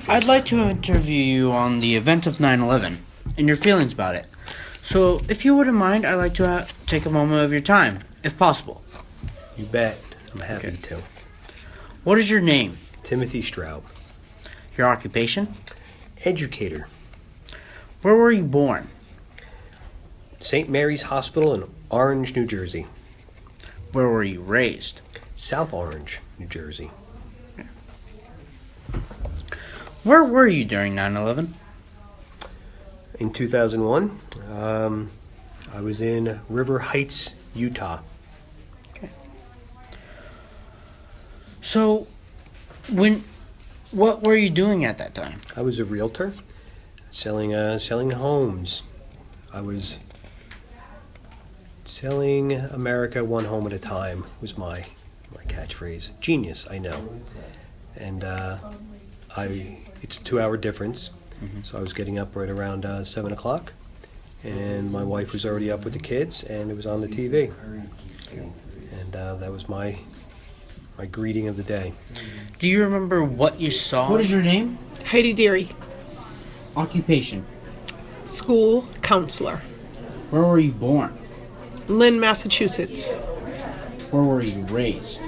I'd like to interview you on the event of 9/11 and your feelings about it. So, if you wouldn't mind, I'd like to take a moment of your time, if possible. You bet. I'm happy Okay. to. What is your name? Timothy Straub, Your occupation? educator, Where were you born? St. Mary's Hospital in Orange, New Jersey. Where were you raised? South Orange, New Jersey. Where were you during 9/11? In 2001, I was in River Heights, Utah. So, what were you doing at that time? I was a realtor, selling homes. I was selling America one home at a time was my catchphrase. Genius, I know. And it's a 2-hour difference, so I was getting up right around 7 o'clock, and my wife was already up with the kids, and it was on the TV. And that was my greeting of the day. Do you remember what you saw? What is your name? Heidi Deary, Occupation? school counselor, Where were you born? Lynn, Massachusetts. Where were you raised?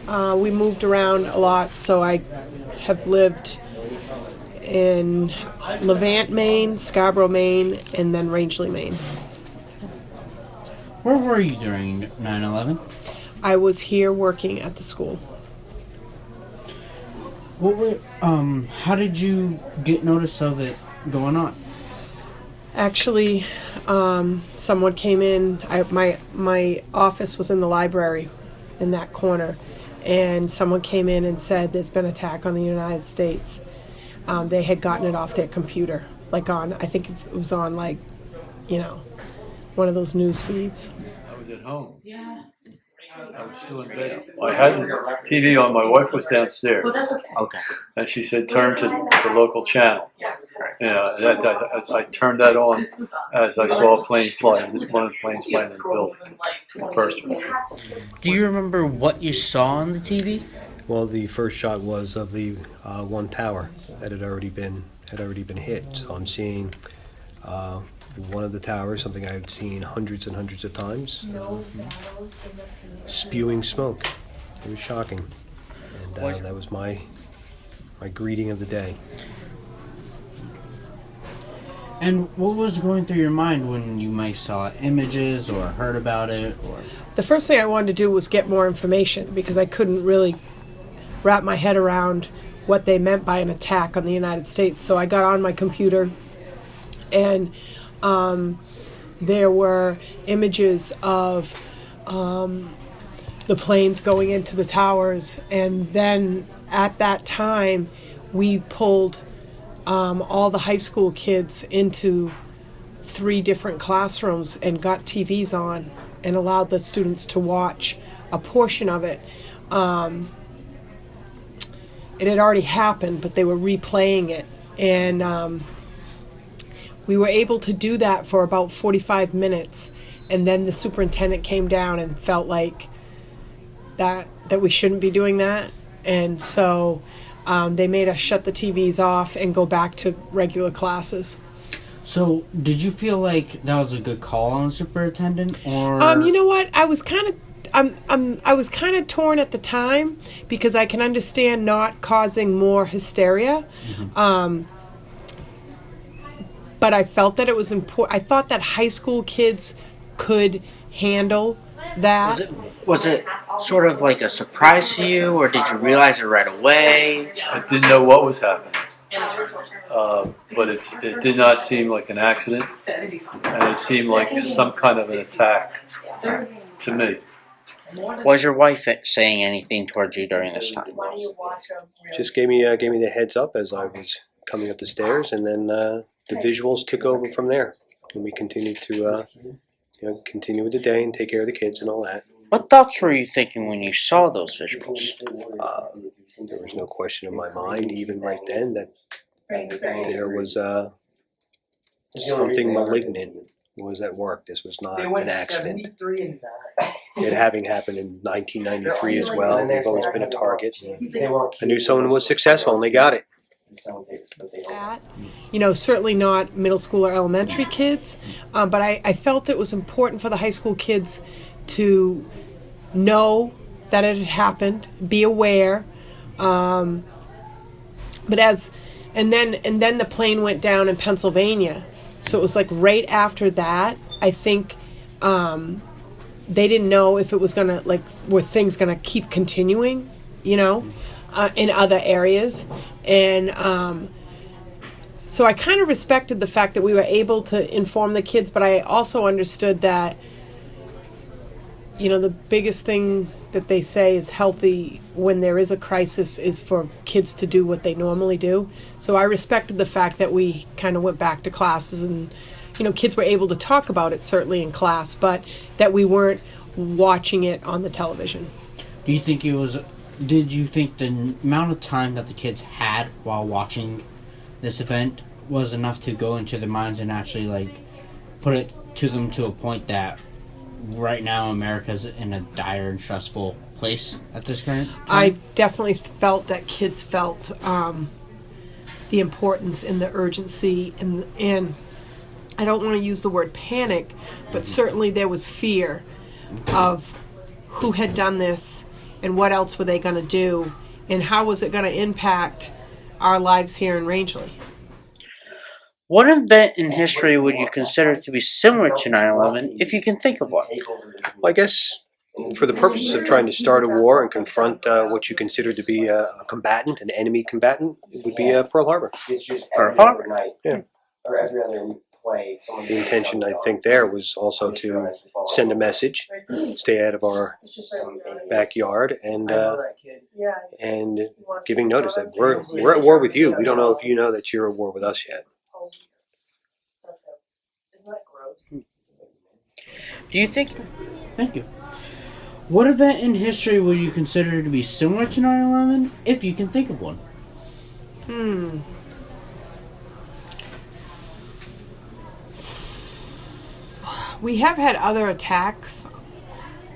We moved around a lot, so I have lived in Levant, Maine, Scarborough, Maine, and then Rangeley, Maine. Where were you during 9/11? I was here working at the school. How did you get notice of it going on? Actually, someone came in. My office was in the library, in that corner, and someone came in and said there's been an attack on the United States. They had gotten it off their computer, I think it was on one of those news feeds. I was at home. Yeah. I was still in bed. I had the TV on. My wife was downstairs. Okay. And she said, turn to the local channel. I turned that on as I saw a plane fly, one of the planes flying in the building, the first one. Do you remember what you saw on the TV? Well, the first shot was of the one tower that had already been hit. So I'm seeing one of the towers, something I've seen hundreds and hundreds of times, spewing smoke. It was shocking, and that was my greeting of the day. And what was going through your mind when you might saw images or heard about it? Or The first thing I wanted to do was get more information because I couldn't really wrap my head around what they meant by an attack on the United States. So I got on my computer, and there were images of the planes going into the towers, and then at that time we pulled all the high school kids into 3 different classrooms and got TVs on and allowed the students to watch a portion of it. It had already happened, but they were replaying it, and we were able to do that for about 45 minutes, and then the superintendent came down and felt like that we shouldn't be doing that, and so they made us shut the TVs off and go back to regular classes. so, did you feel like that was a good call on the superintendent, or? You know what? I was kind of I was kind of torn at the time because I can understand not causing more hysteria. But I felt that it was important. I thought that high school kids could handle that. Was it sort of like a surprise to you, or did you realize it right away? I didn't know what was happening, but it did not seem like an accident, and it seemed like some kind of an attack to me. Was your wife saying anything towards you during this time? Just gave me the heads up as I was coming up the stairs, and then the visuals took over from there, and we continued to continue with the day and take care of the kids and all that. What thoughts were you thinking when you saw those visuals? There was no question in my mind, even right then, that there was something malignant was at work. This was not They went an accident. 73 and 9. It having happened in 1993 as well. They've always been a target. They won't I knew someone was successful and they got it. That. You know, certainly not middle school or elementary kids, but I felt it was important for the high school kids to know that it had happened, be aware. But and then the plane went down in Pennsylvania, so it was like right after that. I think they didn't know if it was gonna were things gonna keep continuing, you know, in other areas, and so I kind of respected the fact that we were able to inform the kids, but I also understood that, you know, the biggest thing that they say is healthy when there is a crisis is for kids to do what they normally do. So I respected the fact that we kind of went back to classes and, you know, kids were able to talk about it certainly in class, but that we weren't watching it on the television. Do you think did you think the amount of time that the kids had while watching this event was enough to go into their minds and actually put it to them to a point that right now America's in a dire and stressful place at this current time? I definitely felt that kids felt the importance and the urgency, and I don't want to use the word panic, but certainly there was fear of who had done this and what else were they going to do and how was it going to impact our lives here in Rangeley. What event in history would you consider to be similar to 9/11 if you can think of one? Well, I guess for the purposes of trying to start a war and confront what you consider to be a combatant, an enemy combatant, it would be Pearl Harbor. Pearl Harbor. Yeah. Or every other play. The intention, I think, there was also to send a message, stay out of our backyard, and giving notice that we're at war with you. We don't know if you know that you're at war with us yet. Do you think... Thank you. What event in history would you consider to be similar to 9/11 if you can think of one? We have had other attacks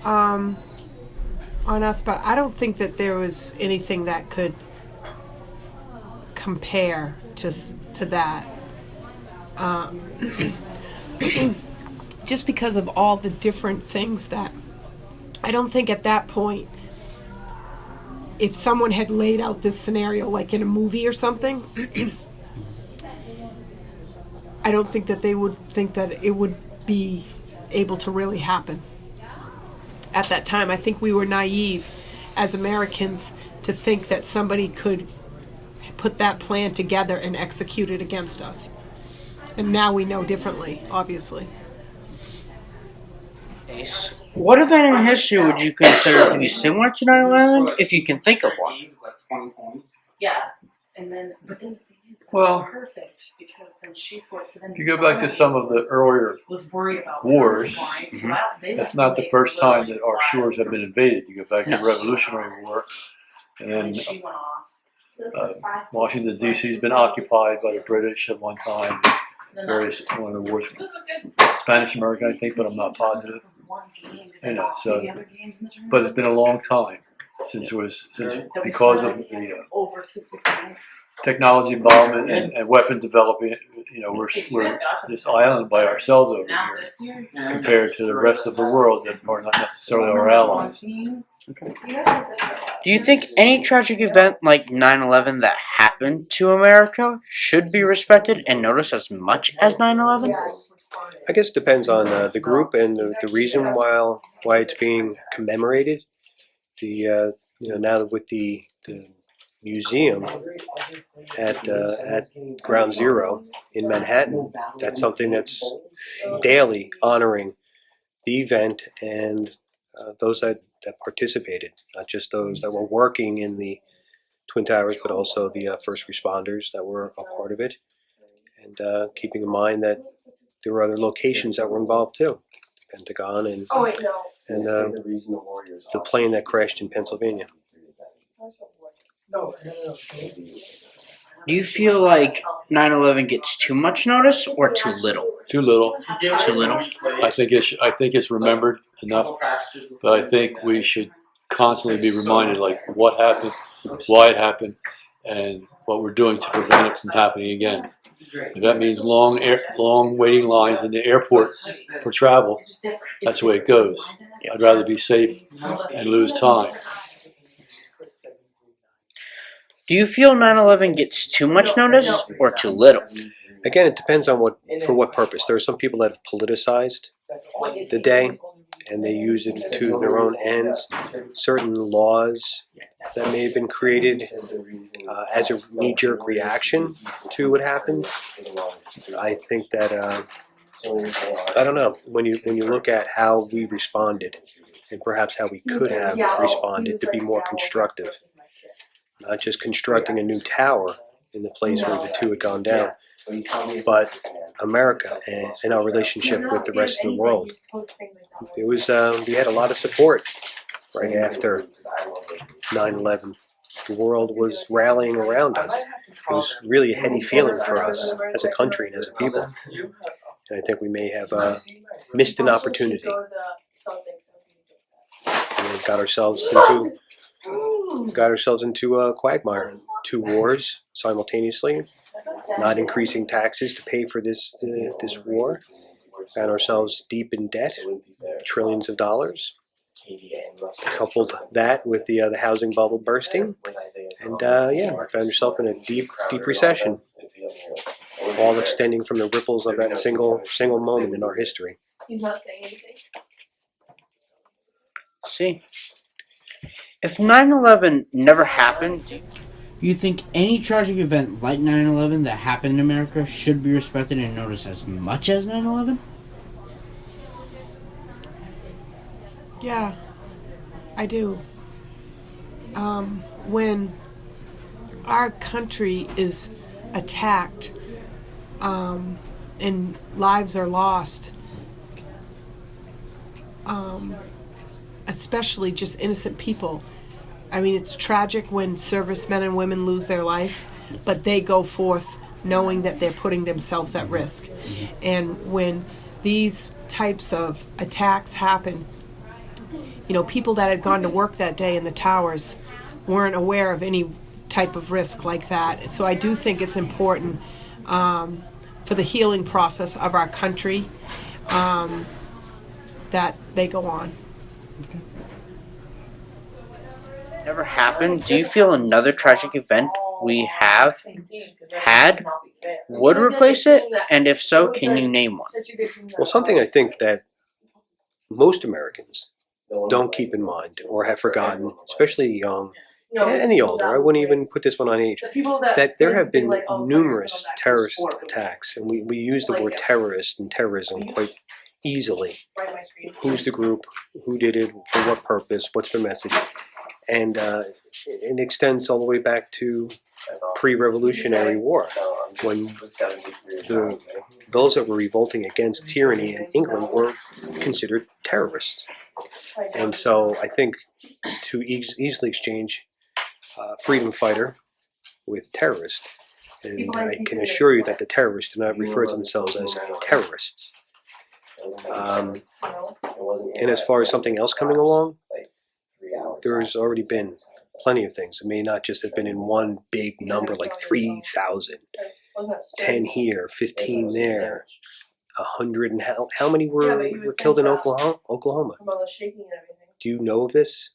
on us, but I don't think that there was anything that could compare to that. Just because of all the different things that I don't think at that point, if someone had laid out this scenario like in a movie or something, I don't think that they would think that it would be able to really happen at that time. I think we were naive as Americans to think that somebody could put that plan together and execute it against us. And now we know differently, obviously. What event in history would you consider to be similar to 9/11 if you can think of one? Yeah, and then but then the thing is, Well, perfect because then she scored. So then if you go back to some of the earlier was worried about wars, That's not the first time that our shores have been invaded. You go back to the Revolutionary War, And and she went off. Washington D.C. has been occupied by the British at one time. Various one of the wars, Spanish American, I think, but I'm not positive. You know, so, but it's been a long time since because of the over 60 points. technology involvement and weapon development. You know, we're this island by ourselves over Now here this year, compared to the rest of the world that are not necessarily our allies. Do you think any tragic event like 9/11 that happened to America should be respected and noticed as much as 9/11? I guess it depends on the group and the reason why it's being commemorated. Now with the museum at Ground Zero in Manhattan, that's something that's daily honoring the event and those that participated, not just those that were working in the Twin Towers, but also the first responders that were a part of it, and keeping in mind that there were other locations that were involved too, the Pentagon and the plane that crashed in Pennsylvania. Do you feel like 9/11 gets too much notice or too little? Too little. Too little? I think it's remembered enough, but I think we should constantly be reminded like what happened, why it happened, and what we're doing to prevent it from happening again. If that means long waiting lines in the airport for travel, that's the way it goes. I'd rather be safe and lose time. Do you feel 9/11 gets too much notice or too little? Again, it depends on for what purpose. There are some people that have politicized the day, and they use it to their own ends. Certain laws that may have been created as a knee-jerk reaction to what happened. I think that I don't know. When you look at how we responded, and perhaps how we could have responded to be more constructive, not just constructing a new tower in the place where the two had gone down, but America and our relationship with the rest of the world. It was we had a lot of support right after 9/11. The world was rallying around us. It was really a heady feeling for us as a country and as a people. And I think we may have missed an opportunity. And we got ourselves into a quagmire. 2 wars simultaneously, not increasing taxes to pay for this war. Found ourselves deep in debt, trillions of dollars. Coupled that with the housing bubble bursting, and found yourself in a deep recession, all extending from the ripples of that single moment in our history. He's not saying anything. See, if 9/11 never happened, do you think any tragic event like 9/11 that happened in America should be respected and noticed as much as 9/11? Yeah, I do. When our country is attacked and lives are lost, especially just innocent people. I mean, it's tragic when servicemen and women lose their life, but they go forth knowing that they're putting themselves at risk. And when these types of attacks happen, people that had gone to work that day in the towers weren't aware of any type of risk like that. So I do think it's important for the healing process of our country that they go on. Okay. Never happened. Do you feel another tragic event we have had would replace it? And if so, can you name one? Well, something I think that most Americans don't keep in mind or have forgotten, especially young and the older. I wouldn't even put this one on age. That there have been numerous terrorist attacks, and we use the word terrorist and terrorism quite easily. Who's the group? Who did it? For what purpose? What's the message? And it extends all the way back to pre-Revolutionary War, when those that were revolting against tyranny in England were considered terrorists. And so I think to easily exchange freedom fighter with terrorist, and I can assure you that the terrorists do not refer to themselves as terrorists. And as far as something else coming along, there's already been plenty of things. It may not just have been in one big number like 3,000, 10 here, 15 there, 100, and how many were killed in Oklahoma? Do you know of this?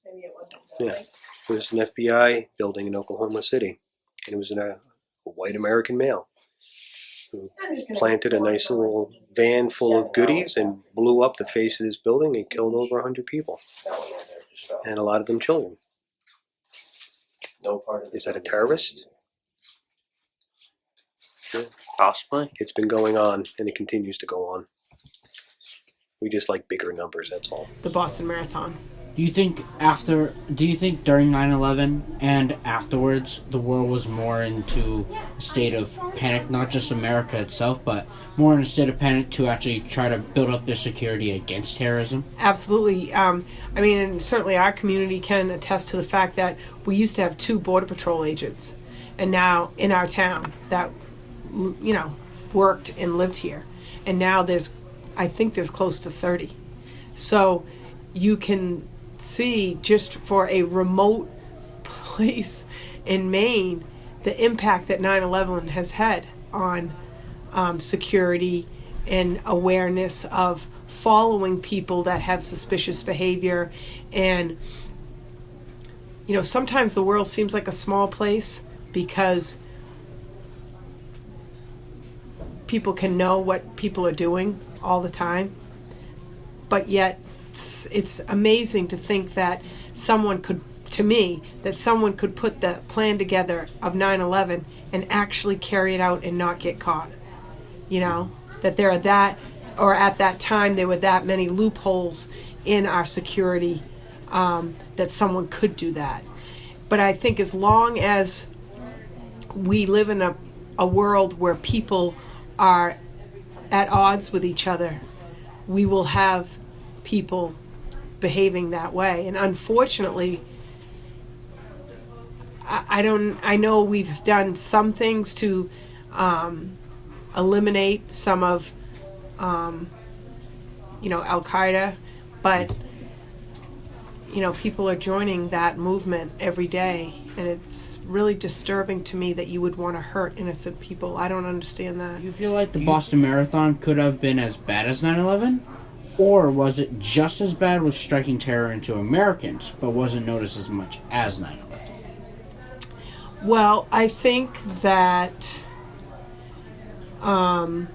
Yeah, there's an FBI building in Oklahoma City, and it was a white American male who planted a nice little van full of goodies and blew up the face of this building and killed over 100 people, and a lot of them children. Is that a terrorist? Sure. Possibly. It's been going on, and it continues to go on. We just like bigger numbers, that's all. The Boston Marathon. Do you think during 9/11 and afterwards the world was more into a state of panic, not just America itself, but more in a state of panic to actually try to build up their security against terrorism? Absolutely. And certainly our community can attest to the fact that we used to have 2 Border Patrol agents. and now in our town that, worked and lived here. And now I think there's close to 30. So you can see, just for a remote place in Maine, the impact that 9/11 has had on security and awareness of following people that have suspicious behavior. And sometimes the world seems like a small place because people can know what people are doing all the time, but yet it's amazing to think that someone could put the plan together of 9/11 and actually carry it out and not get caught. That there are at that time there were that many loopholes in our security, that someone could do that. But I think as long as we live in a world where people are at odds with each other, we will have people behaving that way. And unfortunately, I know we've done some things to eliminate some of Al-Qaeda, but people are joining that movement every day, and it's really disturbing to me that you would want to hurt innocent people. I don't understand that. You feel like the Boston Marathon could have been as bad as 9/11? Or was it just as bad with striking terror into Americans, but wasn't noticed as much as 9/11? Well, I think that the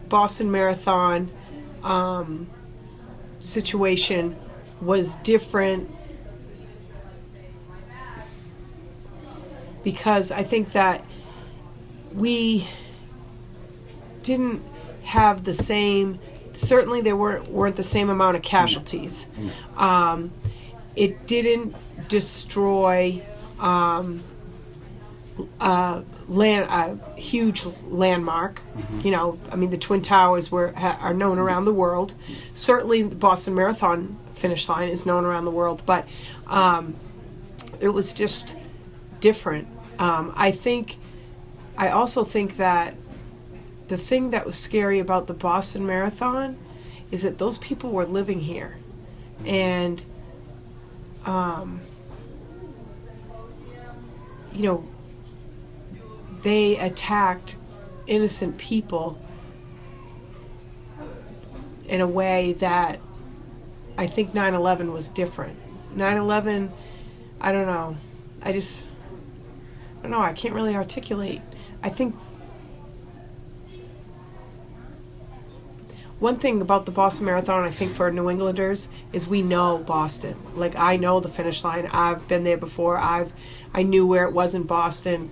Boston Marathon situation was different because I think that we didn't have the same. Certainly, there weren't the same amount of casualties. It didn't destroy a huge landmark. The Twin Towers are known around the world. Certainly, the Boston Marathon finish line is known around the world, but it was just different. I also think that the thing that was scary about the Boston Marathon is that those people were living here, and they attacked innocent people in a way that I think 9/11 was different. 9/11, I don't know. I don't know. I can't really articulate. I think one thing about the Boston Marathon, I think for New Englanders, is we know Boston. Like, I know the finish line. I've been there before. I knew where it was in Boston.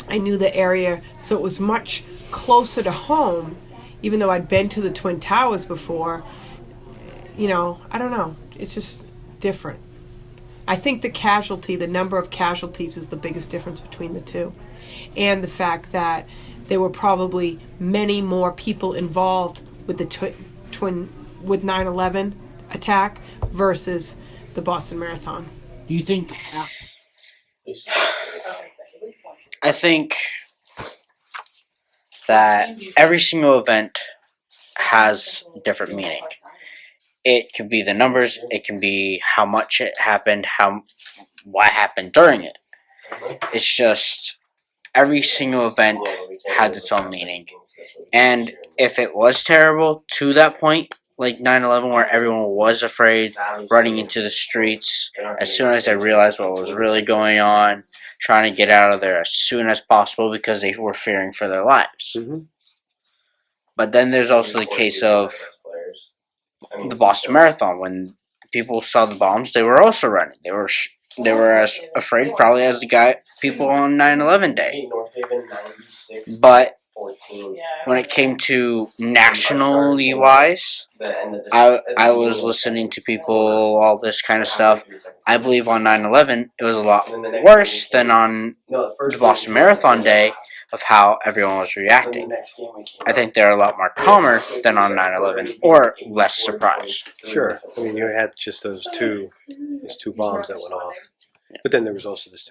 I knew the area, so it was much closer to home, even though I'd been to the Twin Towers before. I don't know. It's just different. I think the number of casualties is the biggest difference between the two. And the fact that there were probably many more people involved with the with 9/11 attack versus the Boston Marathon. Do you think... I think that every single event has different meaning. It could be the numbers, it can be how much it happened, what happened during it. It's just every single event had its own meaning. And if it was terrible to that point, like 9/11, where everyone was afraid, running into the streets, as soon as they realized what was really going on, trying to get out of there as soon as possible because they were fearing for their lives. Mm-hmm. But then there's also the case of the Boston Marathon. When people saw the bombs, they were also running. They were as afraid probably as people on 9/11 day. But when it came to nationally wise, I was listening to people, all this kind of stuff. I believe on 9/11 it was a lot worse than on the Boston Marathon day of how everyone was reacting. I think they're a lot more calmer than on 9/11, or less surprised. Sure. I mean, you had just those two bombs that went off. But then there was also the